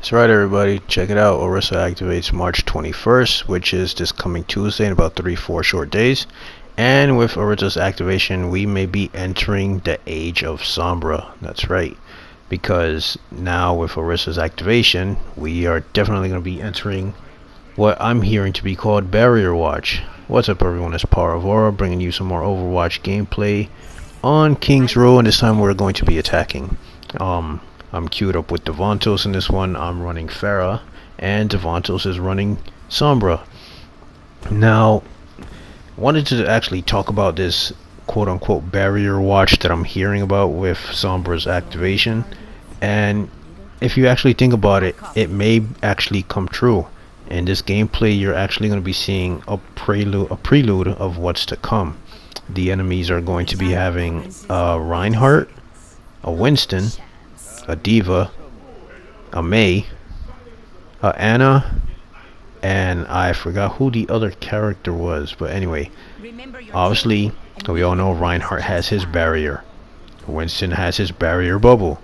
That's right, everybody. Check it out. Orisa activates March 21st, which is this coming Tuesday in about 3-4 short days. And with Orisa's activation, we may be entering the Age of Sombra. That's right. Because now with Orisa's activation, we are definitely going to be entering what I'm hearing to be called Barrier Watch. What's up, everyone? It's Power of Aura, bringing you some more Overwatch gameplay on King's Row, and this time we're going to be attacking. I'm queued up with Devantos in this one. I'm running Pharah, and Devantos is running Sombra. Now, wanted to actually talk about this quote-unquote barrier watch that I'm hearing about with Sombra's activation, and if you actually think about it, it may actually come true. In this gameplay, you're actually going to be seeing a prelude of what's to come. The enemies are going to be having a Reinhardt, a Winston, a D.Va, a Mei, a Ana, and I forgot who the other character was, but anyway, obviously we all know Reinhardt has his barrier, Winston has his barrier bubble,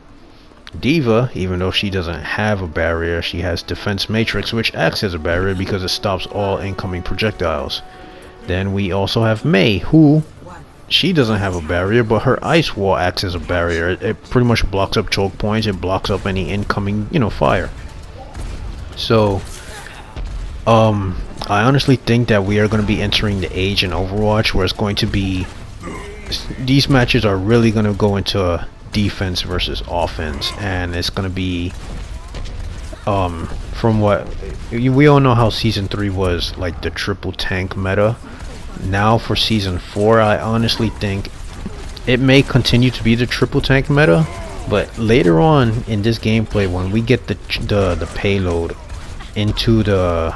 D.Va, even though she doesn't have a barrier, she has defense matrix, which acts as a barrier because it stops all incoming projectiles. Then we also have Mei, who she doesn't have a barrier, but her ice wall acts as a barrier. It pretty much blocks up choke points. It blocks up any incoming, fire. So, I honestly think that we are going to be entering the age in Overwatch where it's going to be, these matches are really going to go into defense versus offense, and it's going to be, from what we all know how season 3 was, like the triple tank meta. Now for season 4, I honestly think it may continue to be the triple tank meta, but later on in this gameplay, when we get the payload into the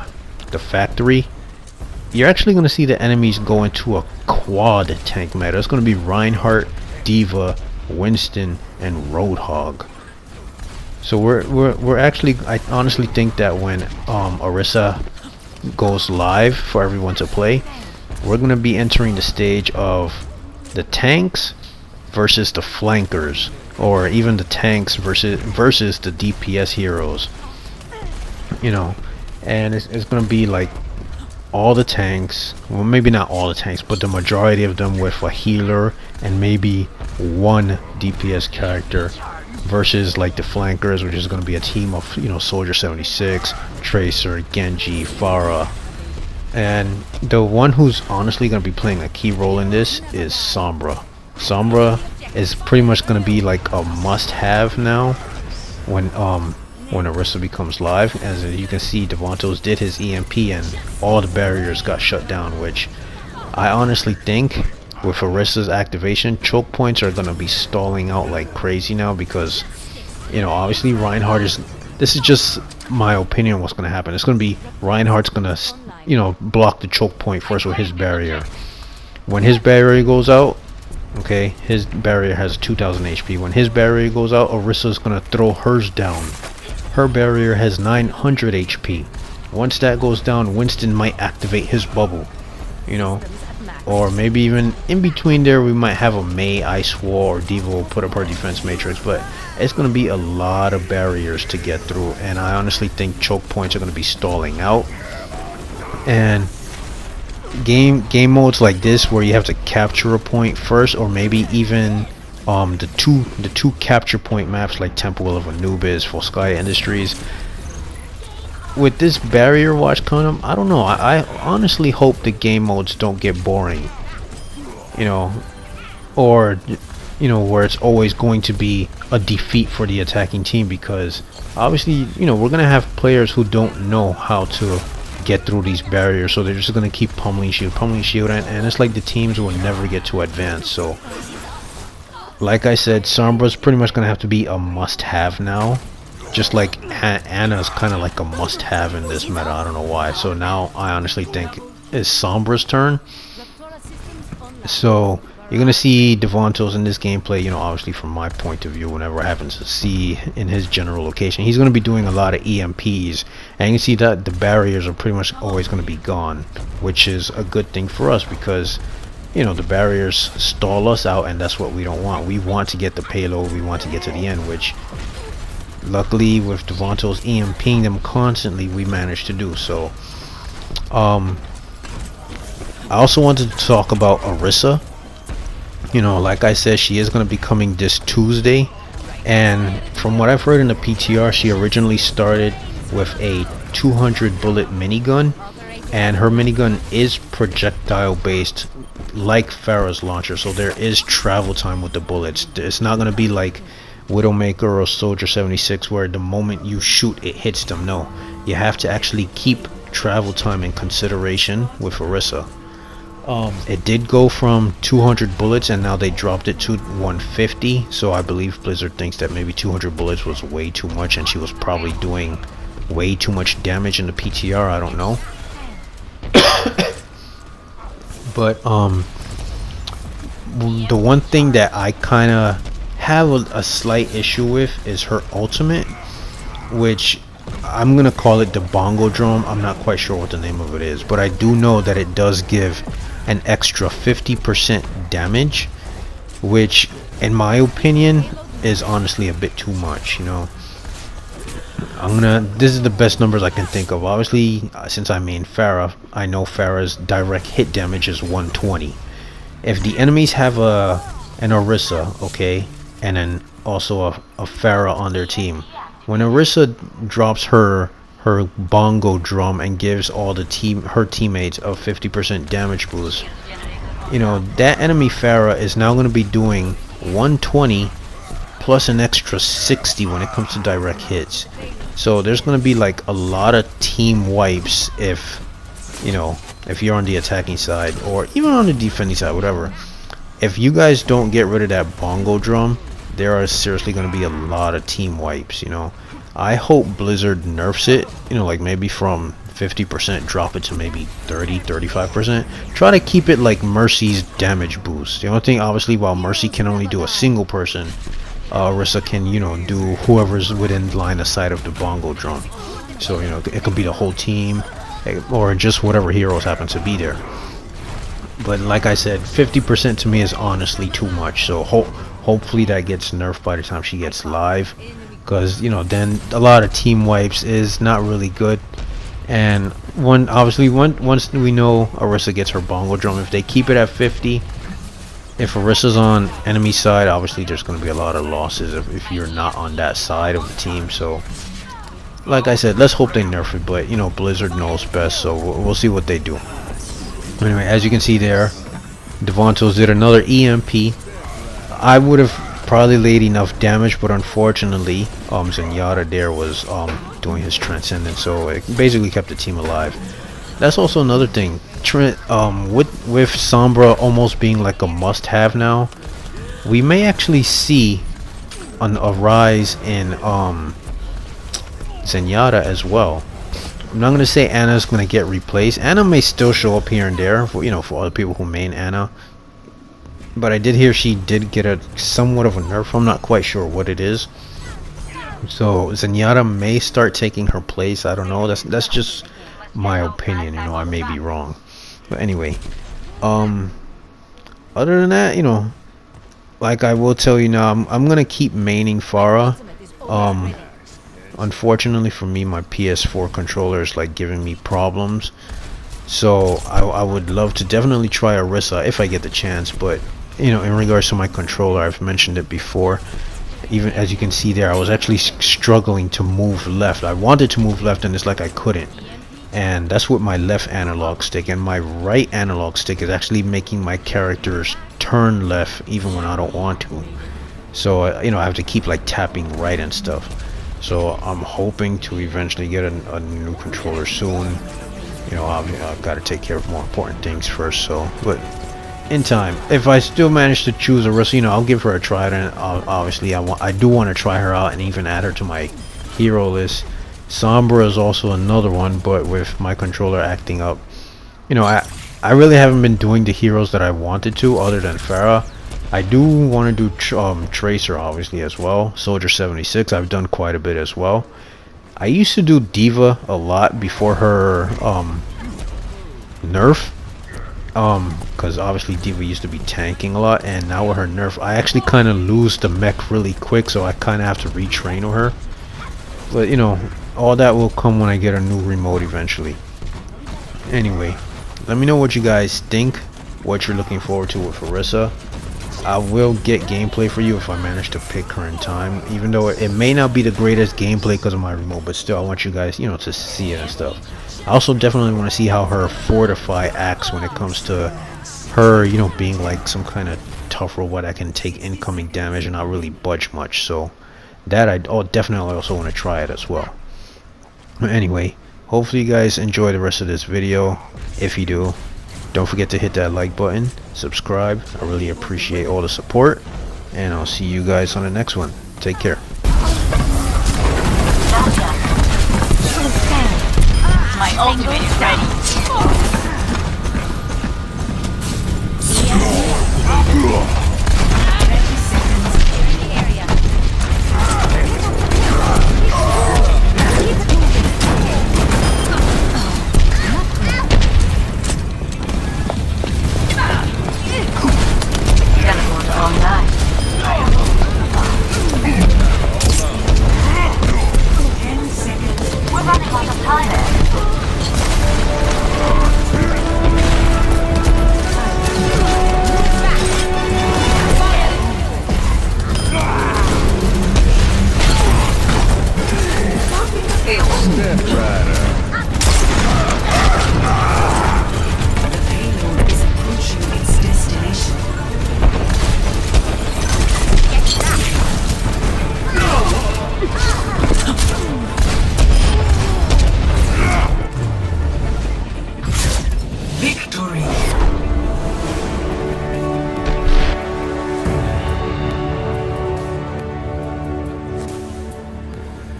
factory, you're actually going to see the enemies go into a quad tank meta. It's going to be Reinhardt, D.Va, Winston, and Roadhog. So we're actually, I honestly think that when Orisa goes live for everyone to play, we're going to be entering the stage of the tanks versus the flankers, or even the tanks versus the DPS heroes. And it's going to be like all the tanks, well, maybe not all the tanks, but the majority of them with a healer and maybe one DPS character, versus like the flankers, which is going to be a team of Soldier 76, Tracer, Genji, Pharah. And the one who's honestly going to be playing a key role in this is Sombra. Sombra is pretty much going to be like a must-have now when Orisa becomes live. As you can see, Devantos did his EMP and all the barriers got shut down, which I honestly think with Orisa's activation, choke points are going to be stalling out like crazy now, because obviously Reinhardt is, this is just my opinion on what's going to happen. It's going to be Reinhardt's going to block the choke point first with his barrier. When his barrier goes out, okay, his barrier has 2000 HP. When his barrier goes out, Orisa's gonna throw hers down. Her barrier has 900 HP. Once that goes down, Winston might activate his bubble, or maybe even in between there we might have a Mei ice wall, or D.Va will put up her defense matrix. But it's going to be a lot of barriers to get through, and I honestly think choke points are going to be stalling out. And game modes like this where you have to capture a point first, or maybe even the two capture point maps like Temple of Anubis, Full Sky Industries, with this barrier watch coming up, I don't know, I honestly hope the game modes don't get boring, or where it's always going to be a defeat for the attacking team, because obviously we're gonna have players who don't know how to get through these barriers, so they're just gonna keep pummeling shield, and it's like the teams will never get to advance. So like I said, Sombra's pretty much gonna have to be a must-have now, just like Ana's kind of like a must-have in this meta. I don't know why. So now I honestly think it's Sombra's turn. So you're gonna see Devantos in this gameplay, obviously from my point of view, whenever I happen to see in his general location, he's gonna be doing a lot of EMPs, and you can see that the barriers are pretty much always gonna be gone, which is a good thing for us, because the barriers stall us out, and that's what we don't want. We want to get the payload, we want to get to the end, which luckily with Devonto's EMPing them constantly, we managed to do so. I also wanted to talk about Orisa. You know, like I said, she is going to be coming this Tuesday, and from what I've heard in the PTR, she originally started with a 200 bullet minigun, and her minigun is projectile based like Pharah's launcher, so there is travel time with the bullets. It's not going to be like Widowmaker or Soldier 76 where the moment you shoot it hits them. No, you have to actually keep travel time in consideration with Orisa. It did go from 200 bullets and now they dropped it to 150, so I believe Blizzard thinks that maybe 200 bullets was way too much and she was probably doing way too much damage in the PTR. I don't know. But the one thing that I kind of have a slight issue with is her ultimate, which I'm gonna call it the bongo drum. I'm not quite sure what the name of it is, but I do know that it does give an extra 50% damage, which in my opinion is honestly a bit too much. You know, this is the best numbers I can think of. Obviously, since I main Pharah, I know Pharah's direct hit damage is 120. If the enemies have an Orisa, okay, and then also a Pharah on their team, when Orisa drops her bongo drum and gives all the her teammates a 50% damage boost, you know, that enemy Pharah is now going to be doing 120 plus an extra 60 when it comes to direct hits. So there's going to be like a lot of team wipes if, you know, if you're on the attacking side or even on the defending side, whatever. If you guys don't get rid of that bongo drum, there are seriously going to be a lot of team wipes. You know, I hope Blizzard nerfs it, you know, like maybe from 50% drop it to maybe 30-35%. Try to keep it like Mercy's damage boost. The only thing, obviously, while Mercy can only do a single person, Orisa can, you know, do whoever's within line of sight of the bongo drum. So, you know, it could be the whole team or just whatever heroes happen to be there. But like I said, 50% to me is honestly too much. So hopefully that gets nerfed by the time she gets live, because, you know, then a lot of team wipes is not really good. And once we know Orisa gets her bongo drum, if they keep it at 50, if Orisa's on enemy side, obviously there's going to be a lot of losses if you're not on that side of the team. So like I said, let's hope they nerf it, but you know, Blizzard knows best, so we'll see what they do. Anyway, as you can see there, Devonto's did another EMP. I would have probably laid enough damage, but unfortunately Zenyatta there was doing his transcendence, so it basically kept the team alive. That's also another thing. With Sombra almost being like a must-have now, we may actually see a rise in Zenyatta as well. I'm not gonna say Anna's gonna get replaced. Anna may still show up here and there for, you know, for other people who main Anna, but I did hear she did get a somewhat of a nerf. I'm not quite sure what it is. So Zenyatta may start taking her place. I don't know. That's just my opinion. You know, I may be wrong. But anyway, other than that, you know, like I will tell you now, I'm gonna keep maining Pharah. Unfortunately for me, my PS4 controller is like giving me problems, so I would love to definitely try Orisa if I get the chance. But you know, in regards to my controller, I've mentioned it before. Even as you can see there, I was actually struggling to move left. I wanted to move left and it's like I couldn't, and that's with my left analog stick, and my right analog stick is actually making my characters turn left even when I don't want to. So you know, I have to keep like tapping right and stuff. So I'm hoping to eventually get a new controller soon. You know, I've got to take care of more important things first. So, but in time, if I still manage to choose Orisa, you know, I'll give her a try. And obviously, I do want to try her out and even add her to my hero list. Sombra is also another one, but with my controller acting up, you know, I really haven't been doing the heroes that I wanted to, other than Pharah. I do want to do Tracer obviously as well. Soldier 76 I've done quite a bit as well. I used to do Diva a lot before her nerf, because obviously Diva used to be tanking a lot, and now with her nerf I actually kind of lose the mech really quick, so I kind of have to retrain her. But you know, all that will come when I get a new remote eventually. Anyway, let me know what you guys think, what you're looking forward to with Orisa. I will get gameplay for you if I manage to pick her in time, even though it may not be the greatest gameplay because of my remote, but still I want you guys, you know, to see it and stuff. I also definitely want to see how her fortify acts when it comes to her, you know, being like some kind of tough robot that can take incoming damage and not really budge much. So that I definitely also want to try it as well. But anyway, hopefully you guys enjoy the rest of this video. If you do, don't forget to hit that like button, subscribe. I really appreciate all the support, and I'll see you guys on the next one. Take care. My ultimate is ready.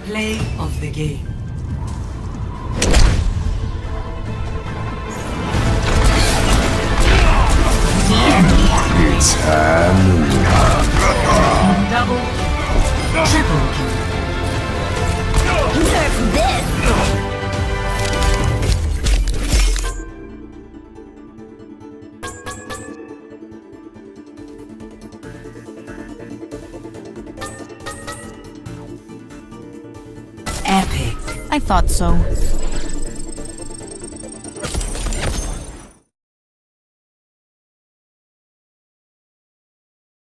Play of the game. It's Halloween. Double, triple kill. Nerf this! Epic. I thought so.